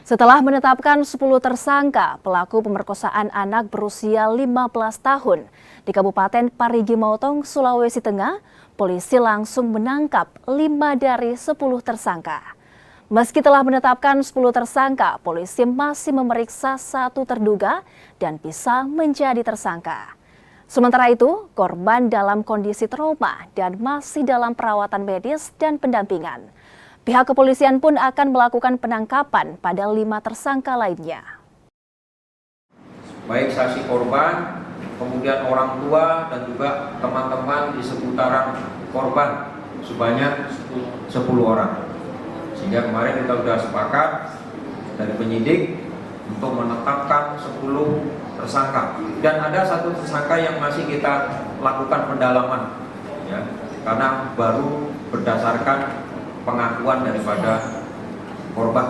Setelah menetapkan 10 tersangka pelaku pemerkosaan anak berusia 15 tahun di Kabupaten Parigi Moutong, Sulawesi Tengah, polisi langsung menangkap 5 dari 10 tersangka. Meski telah menetapkan 10 tersangka, polisi masih memeriksa 1 terduga dan bisa menjadi tersangka. Sementara itu, korban dalam kondisi trauma dan masih dalam perawatan medis dan pendampingan. Pihak kepolisian pun akan melakukan penangkapan pada 5 tersangka lainnya. Baik saksi korban, kemudian orang tua dan juga teman-teman di seputaran korban sebanyak 10 orang. Sehingga kemarin kita sudah sepakat dari penyidik untuk menetapkan 10 tersangka. Dan ada 1 tersangka yang masih kita lakukan pendalaman, ya, karena baru berdasarkan pengakuan daripada korban.